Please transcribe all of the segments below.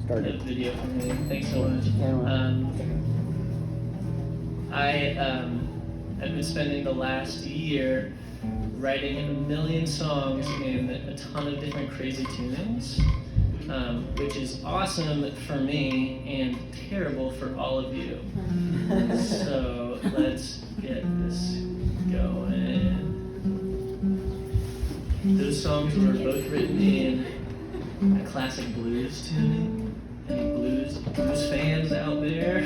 the video for me. Thanks so much. I have been spending the last year writing 1 million songs in a ton of different crazy tunings, which is awesome for me and terrible for all of you. So let's get this going. Those songs were both written in a classic blues tuning. Any blues fans out there?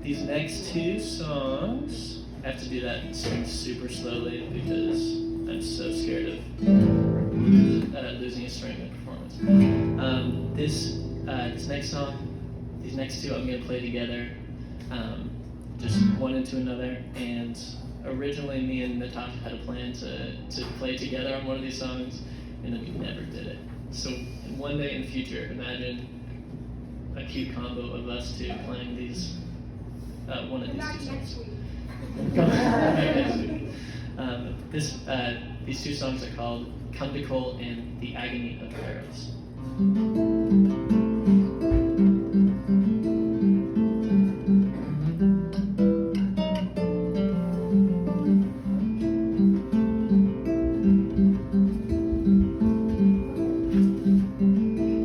These next two songs, I have to do that and sing super slowly because I'm so scared of losing a string in performance. This next song, these next two I'm going to play together, just one into another. And originally me and Natasha had a plan to play together on one of these songs, and then we never did it. So one day in the future, imagine a cute combo of us two playing these, one of these two songs. These two songs are called Come to Cole and The Agony of Pharaohs.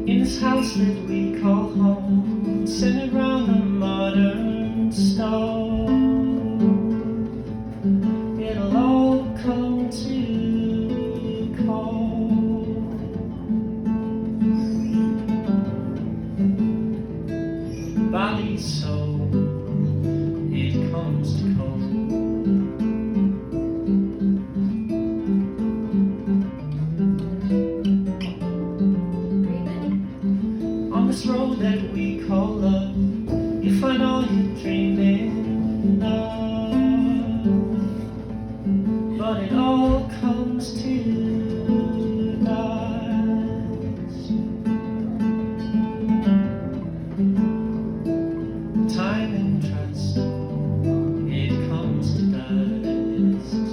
In this house that we call home, centered around a modern stove, it'll all come to cold. Body, soul, it comes to cold. On this road that we call love, you find all you're dreaming of, but it all comes to dust. Time and trust, it comes to dust.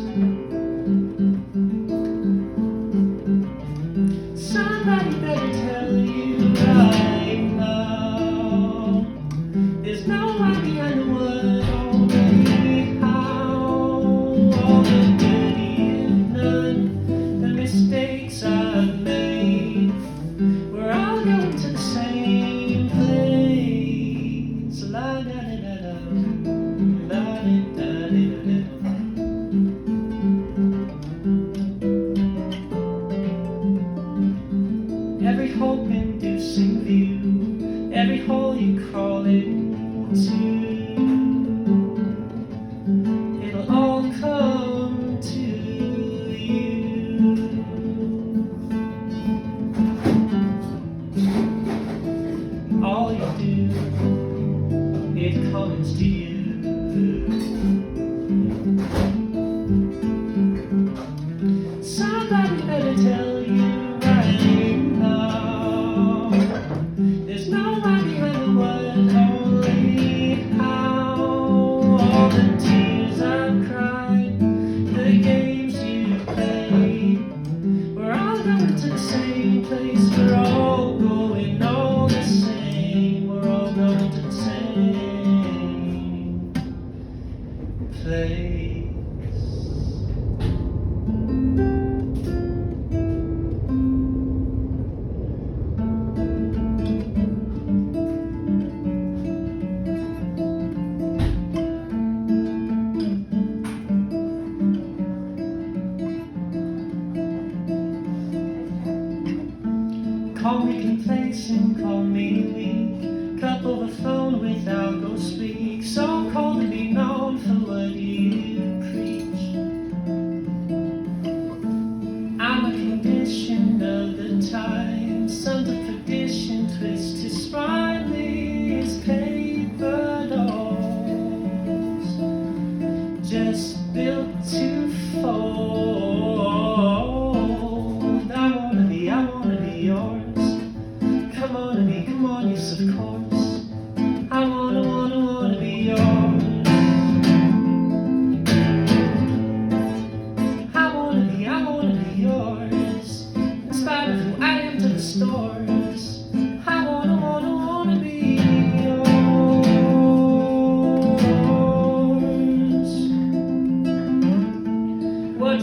Somebody better tell you right now, there's no one behind the word already. How all the good you've done, the mistakes I've made, we're all going to the same place. La da da da da, la da da da da. Every hope-inducing view, every hole you crawl into, it'll all come to you. All you do, it comes to you. Somebody better tell you right now, there's no one behind the word, only how all the tears I've cried, the games you played, we're all going to the same place. We're all going all the same. We're all going to the same place. Call me complacent, call me weak, cup overflown without go speak, so called to be known for what you preach. I'm a condition of the time, sons of tradition, twist to spineless paper dolls, just built to fold. I wanna be yours. Come on to me, come on, yes of course. I wanna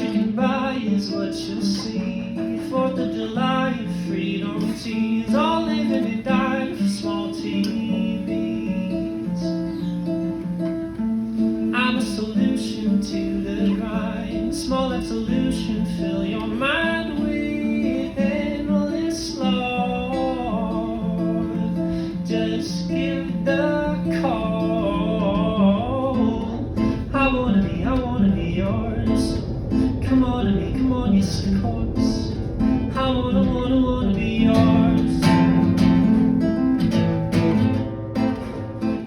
chicken pie is what you'll see. 4th of July and freedom teas, all living and dying for small TVs. I'm a solution to the grind, small absolution, fill your mind with endless love. Just give the call. I wanna be yours. Come on to me, come on, yes of course. I wanna be yours.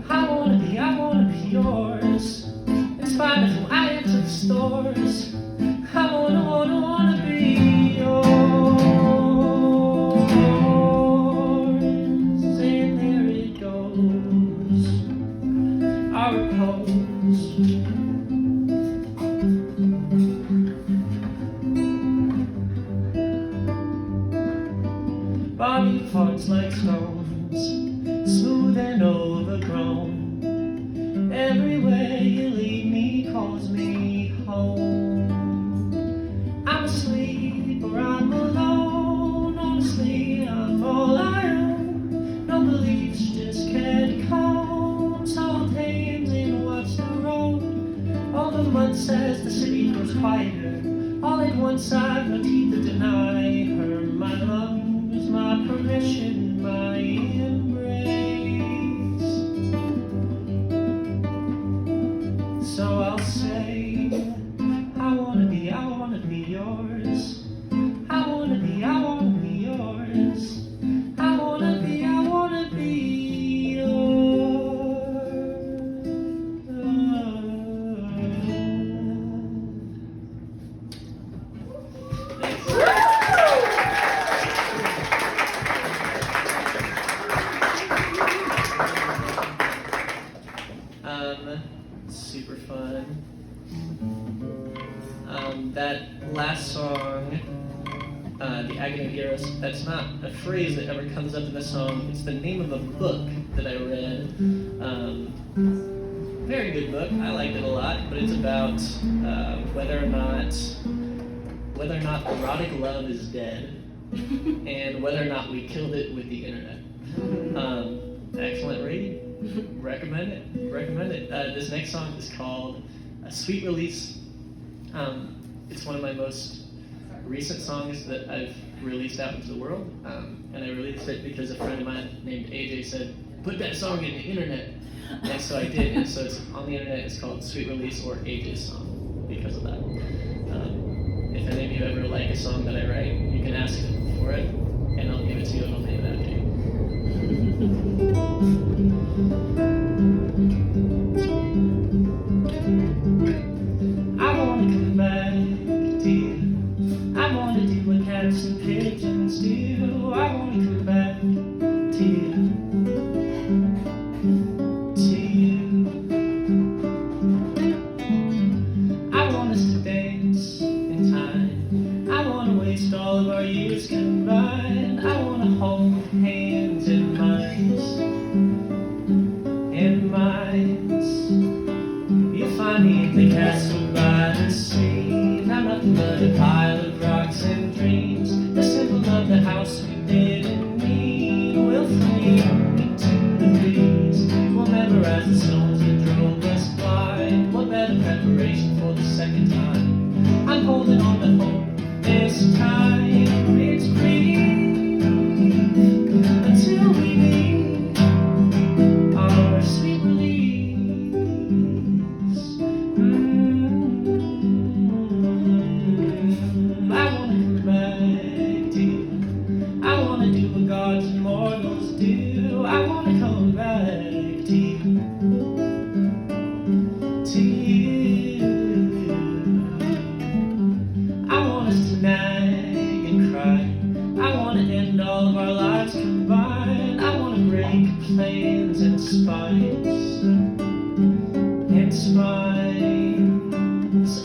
I wanna be yours. In spite of who I am to the stores. I wanna be yours. And there it goes. Our repose. Body parts like stones, smooth and overgrown. Everywhere you lead me calls me home. I'm asleep or I'm alone. Honestly, I'm all I own. No beliefs, just catacombs. Hold hands and watch the road. All the months as the city grows quieter. All at once I've no teeth to deny her. My lungs, my permission, my embrace. So I'll say, I wanna be yours. I wanna be yours. I wanna be super fun. That last song, The Agony of Eros, that's not a phrase that ever comes up in the song. It's the name of a book that I read. Very good book. I liked it a lot, but it's about whether or not erotic love is dead and whether or not we killed it with the internet. Excellent read. Recommend it. This next song is called Sweet Release. It's one of my most recent songs that I've released out into the world, and I released it because a friend of mine named AJ said, put that song in the internet, and so I did, and so it's on the internet. It's called Sweet Release or AJ's song because of that. If any of you ever like a song that I write, you can ask for it, and I'll give it to you and I'll name it after you. I wanna come back to you. I wanna do what cats and pigeons do. I wanna come back to you. To you. I want us to dance in time. I wanna waste all of our years combined. I wanna hold hands in minds. In minds. You'll find me in the castle by the sea. Not nothing but a pile of rocks and dreams. The symbol of the house we didn't need. We'll flee into the breeze. We'll memorize the songs that drove us blind. What better preparation for the second time? I'm holding on to hope this time. It's brief until we meet our sweet release. I wanna come back to you. I wanna do what gods and mortals do. I wanna come back to you. To you. I want us to nag and cry. I wanna end all of our lives combined. I wanna break plans and spines. And spines.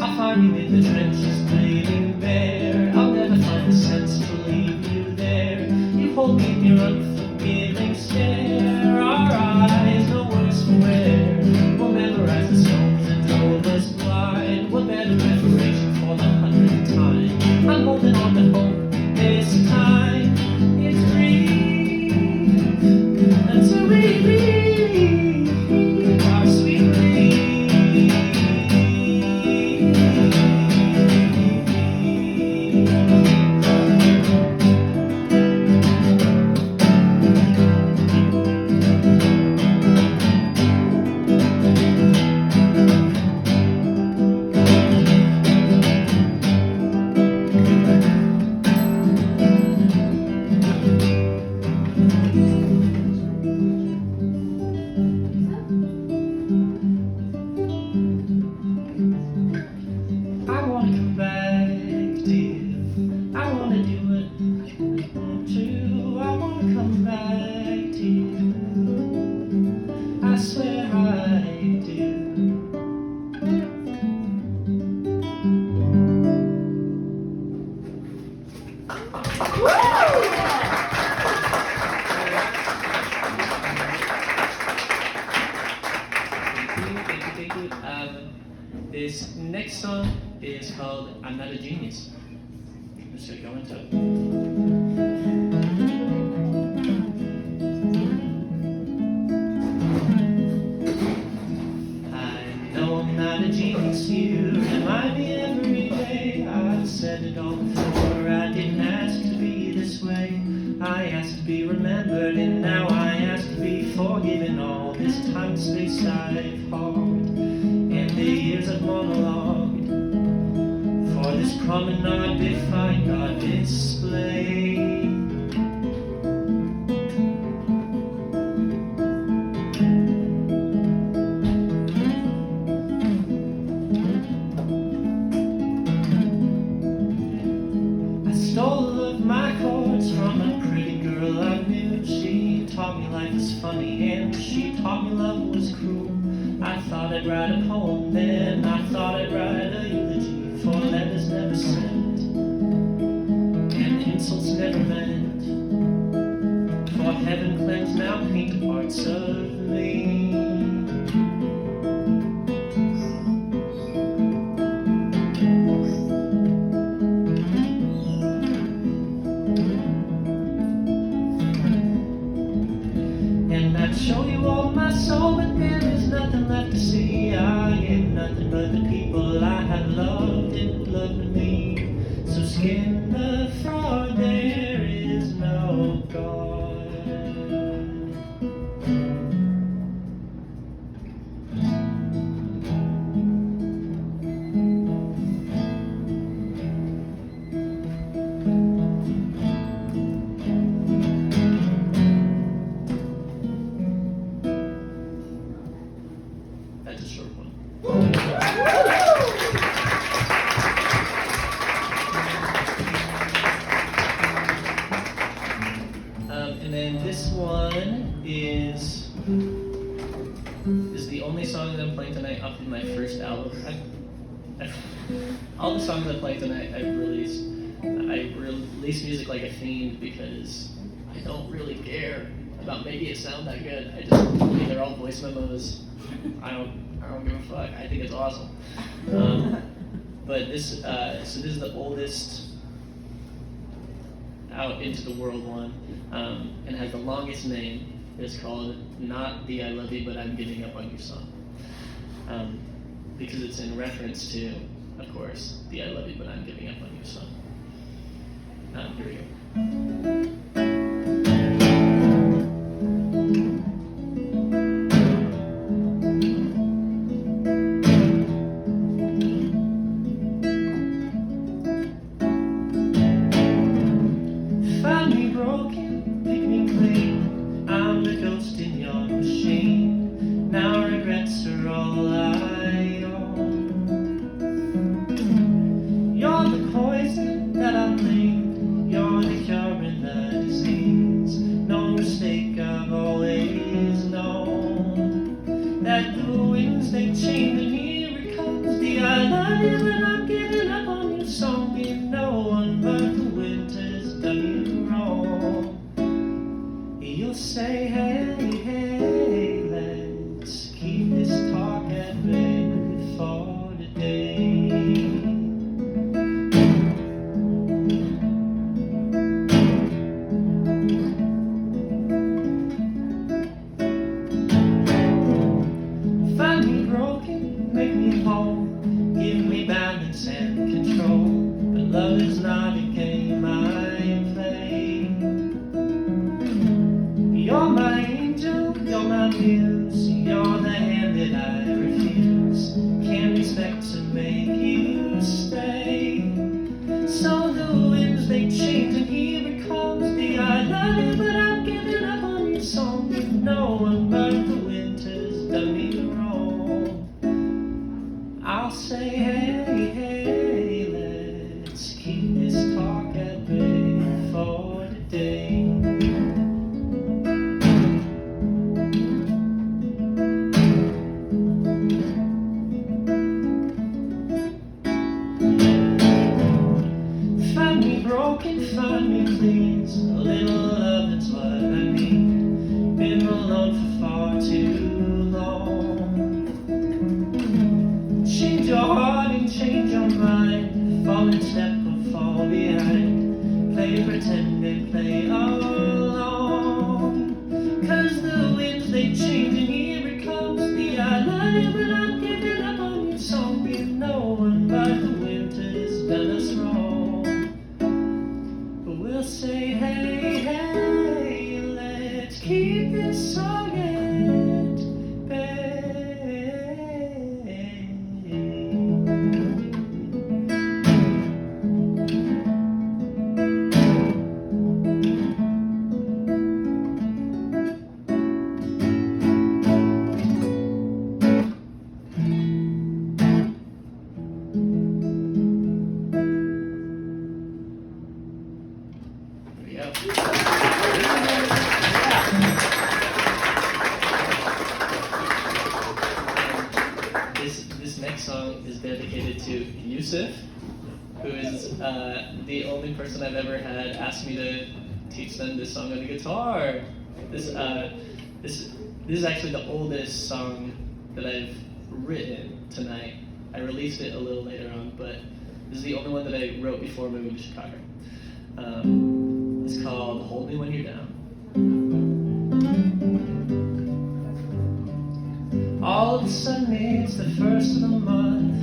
I'll find you in the trenches bleeding bare. I'll never find the sense to leave you there. You hold me in your unforgiving stare. Our eyes, no worse for wear. We'll memorize the songs that drove us blind. What better preparation for the 100 holding on to hope. This time it's brief until we reach our sweet relief. I wanna come back to you. I wanna do it too. I wanna come back to you. I swear I do. Thank you. This next song is called I'm Not a Genius. Let's go into it. I know I'm not a genius, you remind me every day. I've said it all before, I didn't ask to be this way. I asked to be remembered, and now I ask to be forgiven. All this time and space I've hogged, and the years I've monologued, for this promenade defined our display. I stole all of my chords from a pretty girl I knew. She taught me life was funny, and she taught me love was cruel. I thought I'd write a poem then, I thought I'd write a eulogy for letters never sent, and insults never meant. For heaven cleanse now paint parts of me. And I'd show you all my soul, but then there's nothing left to see. I ain't nothing but the people I have loved and loved me. So skin the fraud, there is no God. That's a short one. And then this one is the only song that I'm playing tonight off of my first album. All the songs I'm playing tonight I release music like a fiend because I don't really care about making it sound that good. They're all voice memos. I don't give a fuck. I think it's awesome. But this this is the oldest out into the world one, and has the longest name. It's called Not the I Love You But I'm Giving Up on You song, because it's in reference to, of course, the I Love You But I'm Giving Up on You song. Here we go. Find me broken, pick me clean. I'm the ghost in your machine. Now regrets all I own. You're the love is not a game I play. You're my angel, you're my muse, you're the hand that I refuse. Can't expect to make you stay. So the winds they change and here it comes the I love you, but I'm giving up on your song. You know I'm burnt, the winter's done me wrong. I'll say hey, hey, let's keep this talk at bay for today. Find me broken, find me please. A little love, that's what I need. Been alone for far too long. Change your heart and change your mind. Fall in step or fall behind. Play pretend and play along. Cause the winds they change and here it comes the I love you, but I'm giving up on your song. You know one by the winter's done us wrong. But we'll say hey, hey, let's keep this song at bay. This next song is dedicated to Yusuf, who is the only person I've ever had ask me to teach them this song on the guitar. This is actually the oldest song that I've written tonight. I released it a little later on, but this is the only one that I wrote before moving to Chicago. It's called Hold Me When You're Down. All of a sudden it's the first of the month.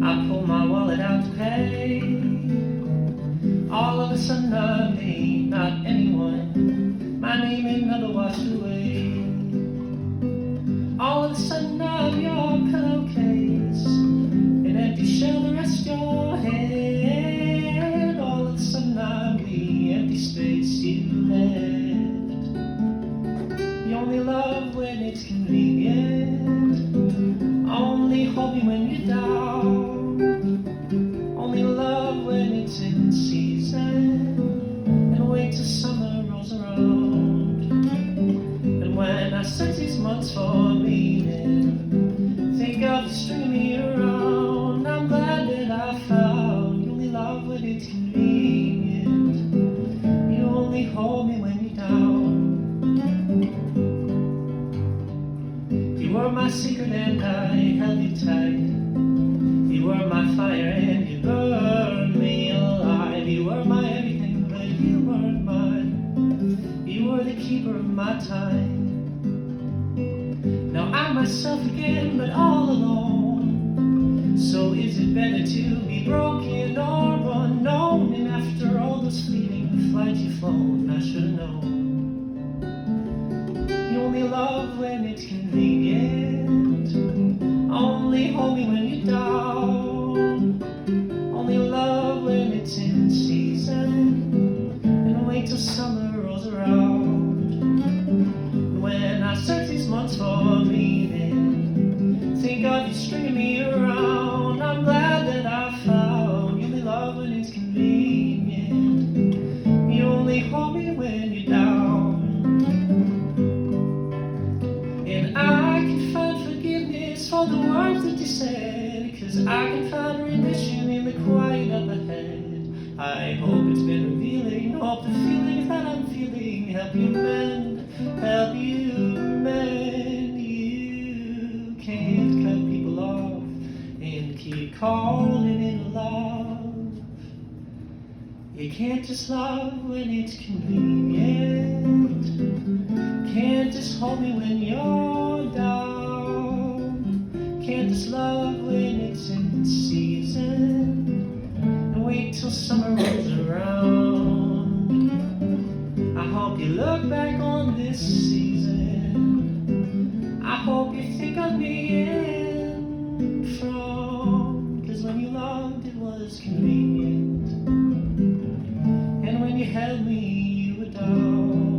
I pull my wallet out to pay. All of a sudden I'm me, not anyone. My name ain't never washed away. All of a sudden I'm your pillowcase, an empty shell to rest your head. All of a sudden I'm the empty space you left. You only love when it's convenient. Only hold me when you're down. Only love when it's in season. And wait till summer rolls around. And when I search these months for meaning, think of you stringing me around. I'm glad that I found you only love when it's convenient. You only hold me when you're down. You were my secret and I held you tight. You were my fire and you burned me alive. You were my everything, but you weren't mine. You were the keeper of my time. Now I'm myself again, but all alone. So is it better to be broken or unknown? And after all those fleeting flights you've flown, I should've known. You only love when it's convenient. Only hold me when you're down. Only love when it's in season. And wait till summer rolls around. When I search these months for meaning, think of you stringing me around. I'm glad that I found you only love when it's convenient. You only hold me when you're down. And I can find forgiveness for the words that you said, 'cause I can find remission in the quiet of the head. I hope it's been revealing, hope the feelings that I'm feeling help you mend, help you mend. You can't cut people off and keep calling it love. You can't just love when it's convenient. Can't just hold me when you're down. Can't just love when it's in season. And wait till summer rolls around. I hope you look back on this season. I hope you think of me in from, 'cause when you loved it was convenient, and when you held me you were down.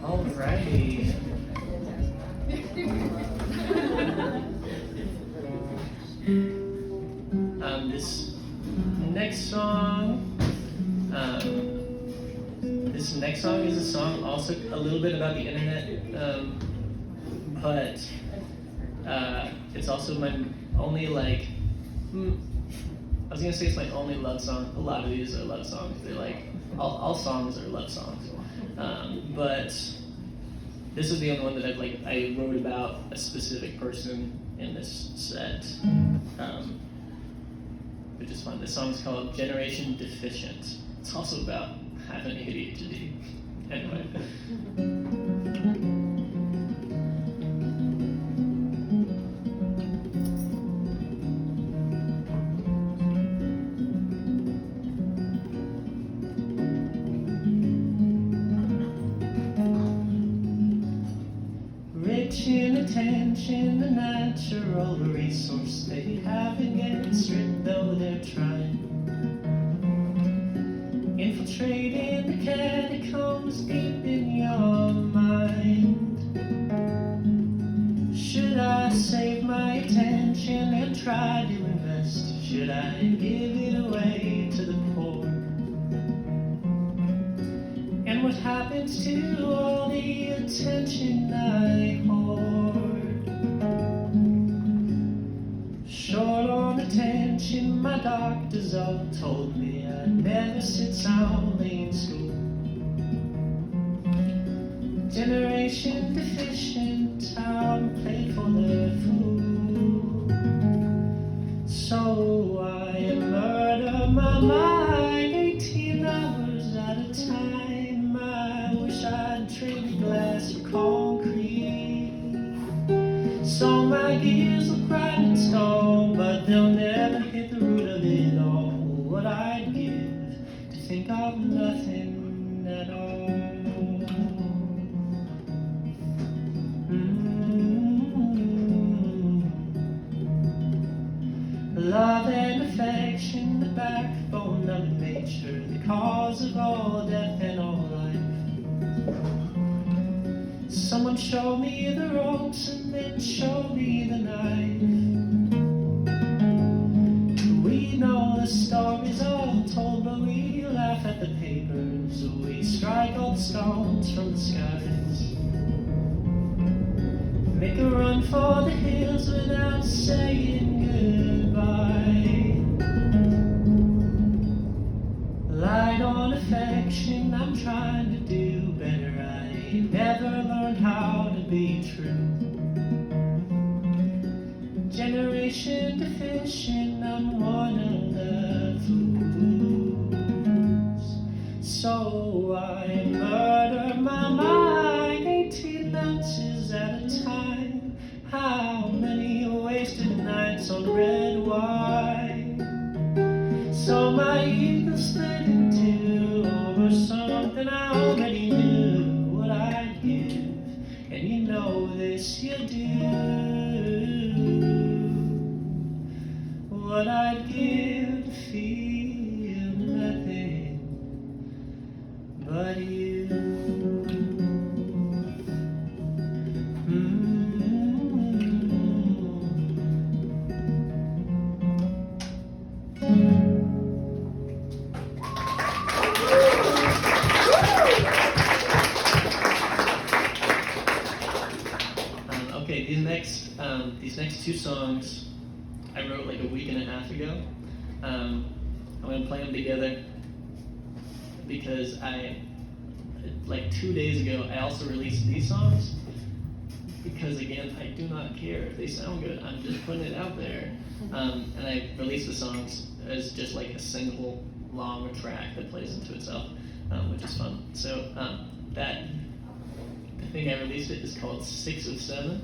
Alrighty. This next song is a song also a little bit about the internet, but it's also my only I was gonna say it's my only love song. A lot of these are love songs. They're like all songs are love songs, but this is the only one that I wrote about a specific person in this set, which is fun. This song's called Generation Deficient. It's also about having ADHD. Anyway. Rich in attention, the natural resource they haven't yet stripped, though they're trying. Infiltrating the catacombs deep in your mind. Should I save my attention and try to invest? Should I give it away to the poor? And what happens to all the attention I hoard? Short on attention, my doctors all told me I'd never sit soundly in school. Generation deficient, I'm played for the fool. So I murder my mind 18 hours at a time. I wish I'd traded glass for concrete. So my gears will grind and stall, but they'll never hit the root of it all. What I'd give to think of nothing at all. Love and affection, the backbone of nature, the cause of all death and all life. Someone show me the ropes and then show me the knife. We know the story's all told, but we laugh at the papers. We strike old stones from the skies. Make a run for the hills without saying goodbye. Light on affection, I'm trying to do better. I never learned how to be true. Generation deficient, I'm one of the fools. So I murder my mind 18 ounces at a time. How many wasted nights on red wine? So my ego split in two over something I already knew. What I'd give, and you know this you do. What I'd give to feel nothing but you. Okay, these next two songs I wrote like a week and a half ago. I'm gonna play them together because like 2 days ago I also released these songs, because again, I do not care if they sound good. I'm just putting it out there. And I released the songs as just like a single long track that plays into itself, which is fun. So the thing I released it is called 6 of 7,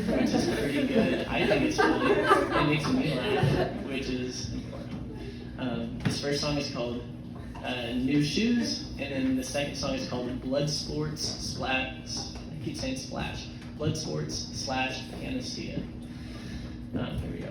which is pretty good. I think it's funny. It makes me laugh, which is important. This first song is called New Shoes, and then the second song is called Blood Sports Splash. I keep saying splash. Blood Sports / Anesthesia. Here we go.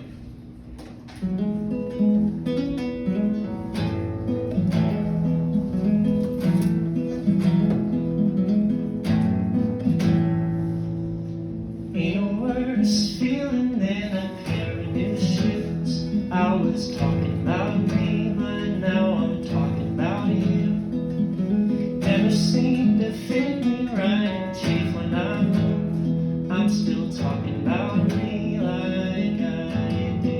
Ain't no worse feeling than a pair of new shoes. I was talking about me, but now I'm talking about you. Never seemed to fit me right and chief when I move. I'm still talking about me like I do.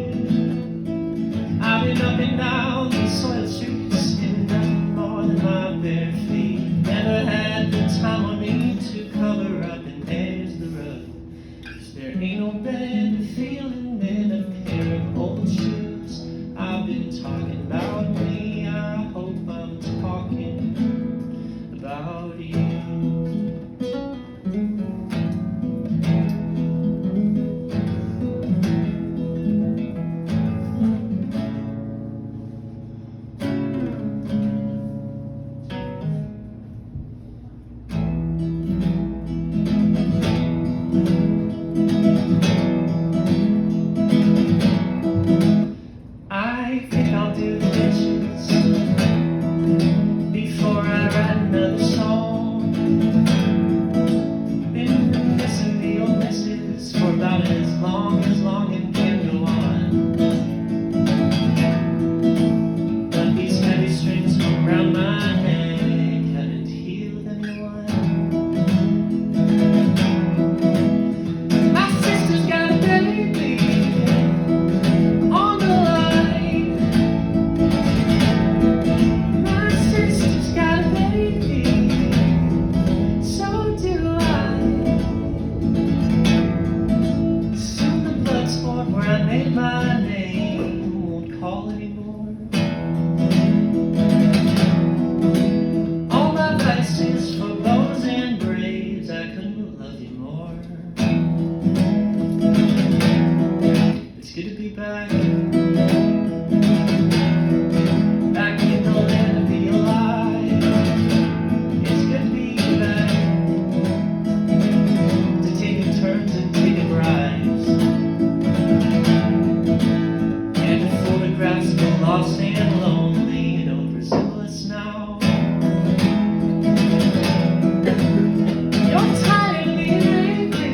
I've been up and down these soiled streets in nothing more than my bare feet. Never had the time on me to cover up, and there's the rub. 'Cause there ain't no better feeling than a pair of old shoes. I've been talking about me, I hope I'm talking about you. I think I'll do the dishes before I write another song. Been missing the old misses for about as long and can go on. But these heavy strings around my neck haven't healed anyone. My sister's got a baby on the line. My sister's got a baby, so do I. Soon the blood sport where I made my name won't call anymore. All my vices for bows and braids, I couldn't love you more. It's good to be back in the land of the alive. It's good to be back, to taking turns and taking rides, and the photographs go lost and lonely don't resemble us now. You're tired of being angry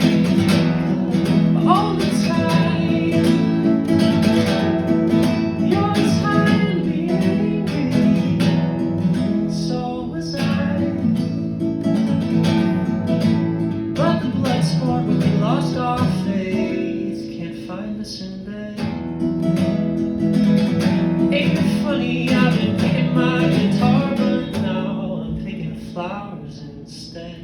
all the time. You're tired of being angry, so was I. But the blood sport when we lost our faith can't find us in bed. Ain't it funny, I've been picking my guitar, but now I'm picking flowers instead.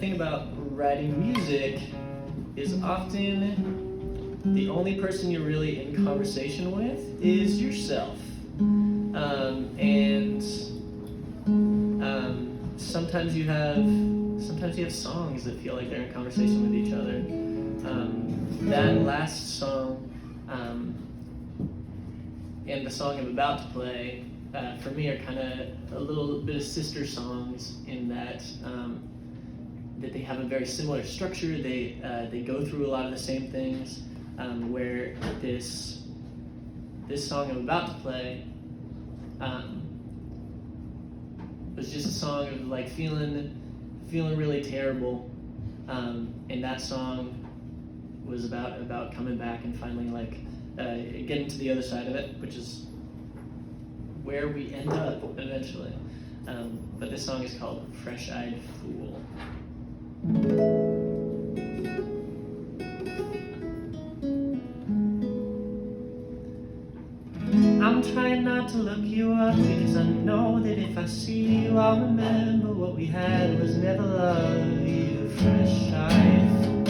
thing about writing music is often the only person you're really in conversation with is yourself. And sometimes you have songs that feel like they're in conversation with each other. That last song and the song I'm about to play, for me, are kind of a little bit of sister songs in that that they have a very similar structure. They go through a lot of the same things. Where this song I'm about to play was just a song of like feeling really terrible, and that song was about coming back and finally like getting to the other side of it, which is where we end up eventually. But this song is called Fresh-Eyed Fool. I'm trying not to look you up because I know that if I see you I'll remember what we had was never love. You fresh-eyed fool,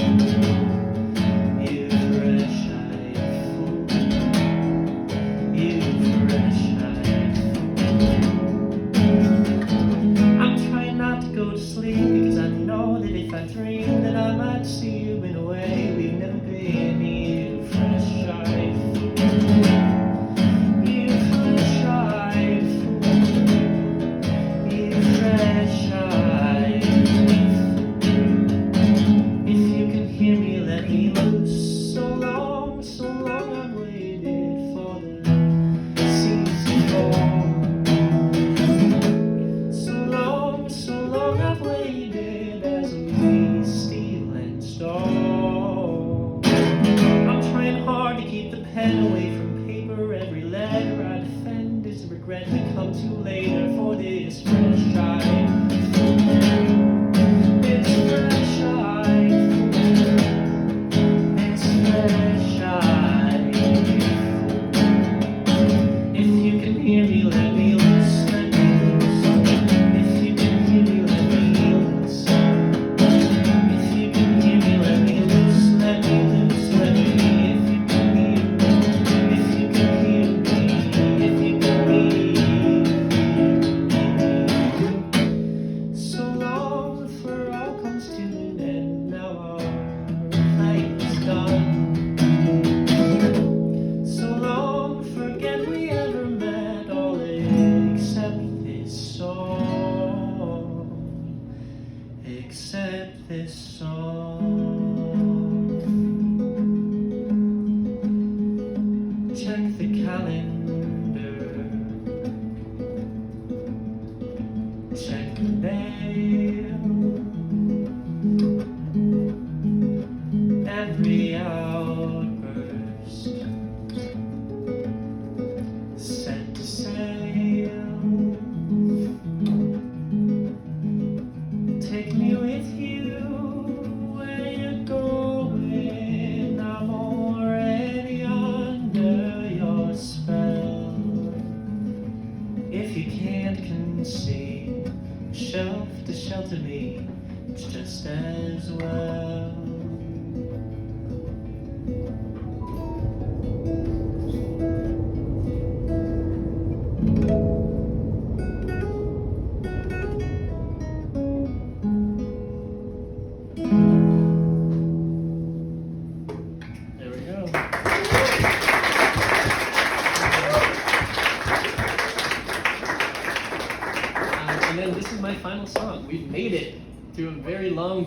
you fresh-eyed fool, you fresh-eyed fool. I'm trying not to go to sleep because I know that if I dream that I might see you in a way we've never been. You fresh-eyed fool.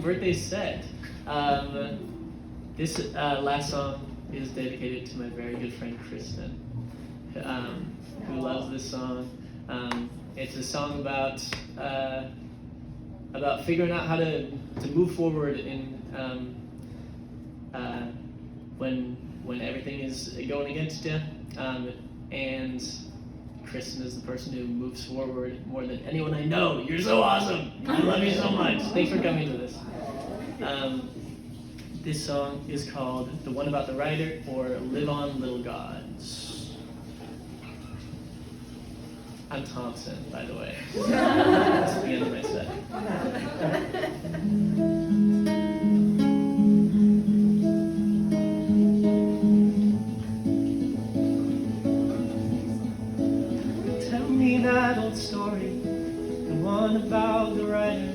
Birthday set. This last song is dedicated to my very good friend Kristen, who loves this song. It's a song about figuring out how to move forward in when everything is going against you, and Kristen is the person who moves forward more than anyone I know. You're so awesome. I love you so much. Thanks for coming to this. This song is called The One About the Writer, or Live On Little Gods. I'm Thompson, by the way. That's the end of my set. Tell me that old story, the one about the writer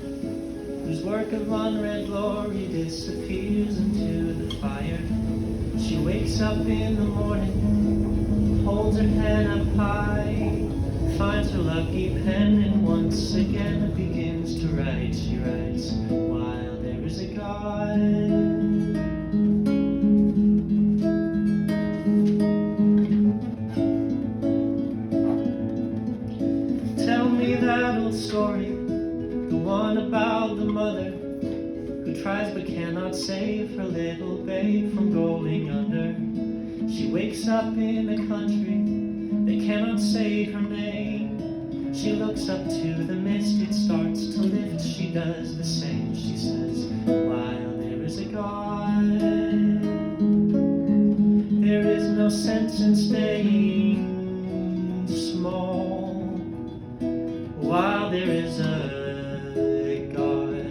whose work of unread glory disappears into the fire. She wakes up in the morning, holds her pen up high, finds her lucky pen, and once again begins to write. She writes, while there is a God. Tell me that old story, the one about the mother who tries but cannot save her little babe from going under. She wakes up in a country they cannot say her name. She looks up to the mist, it starts to lift. She does the same. She says, while there is a God, there is no sense in staying small. While there is a God,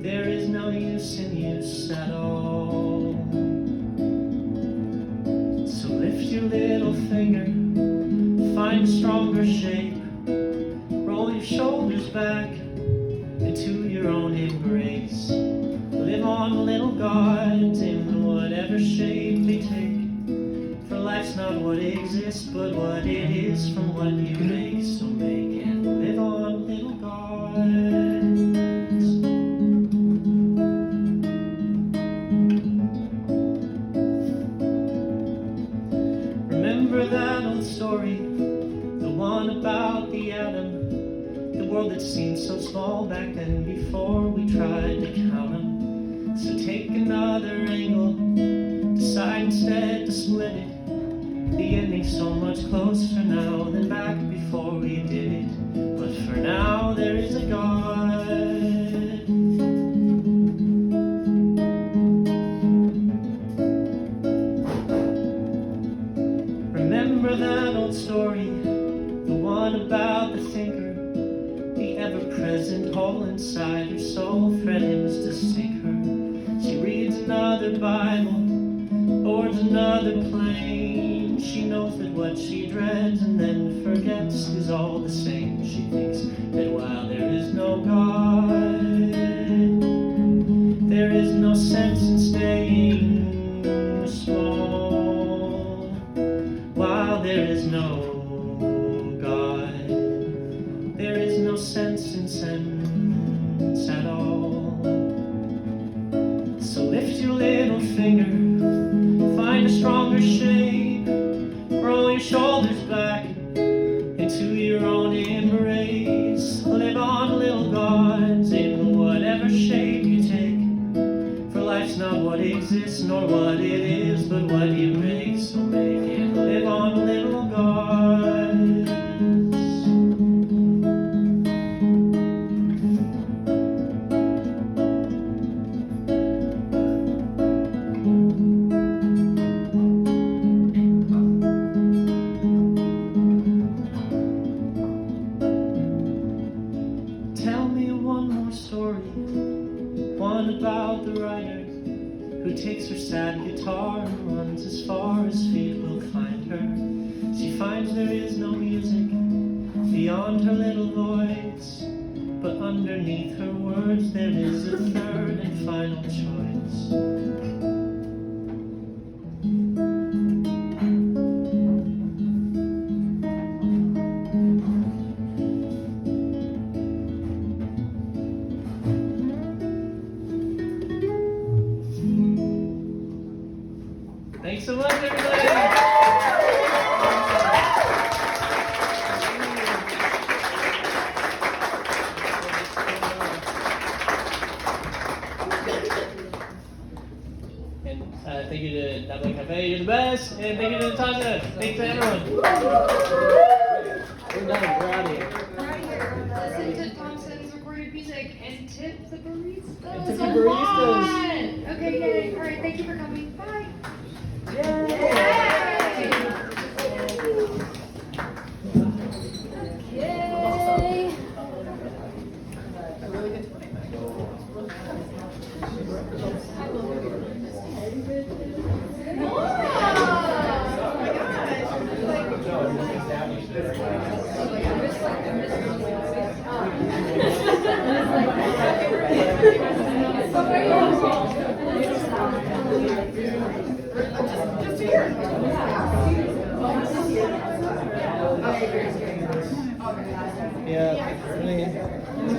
there is no use in use at all. So lift your little finger, find a stronger shape, roll your shoulders back into your own embrace. Live on, little gods, in whatever shape they take. For life's not what exists, but what it is from what you make. So make and live on, little gods. Remember that old story, the one about the atom, the world that seemed so small back then before we tried to count them. So take another angle, decide instead to split it. The ending's so much closer now than back before we did it. But for now there is a God. Remember that old story, the one about the thinker, the ever-present hole inside her soul, fret hymns to sink her. She reads another Bible, boards another plane. She knows that what she dreads and then forgets is all the same. She thinks that while there is no God, there is no sense in staying small. While there is no God, there is no sense in sense at all. So lift your little finger, find a stronger shape, roll your shoulders back into your own embrace. Live on, little gods, in whatever shape you take. For life's not what exists, nor what it is, but what you make. So make it live on, little gods. Tell me one more story, one about the writer who takes her sad guitar and runs as far as feet will find her. She finds there is no music beyond her little voice, but underneath her words there is a third and final choice. Thanks so much, everybody. And thank you to Double Cafe, you're the best. And thank you to Natasha. Thanks to everyone. We're done. We're out of here. Listen to Thompson's recorded music and tip the baristas. And tip the baristas. Okay, yay. All right, thank you for coming. Bye. Yay! Yay! Yay! Yeah, really.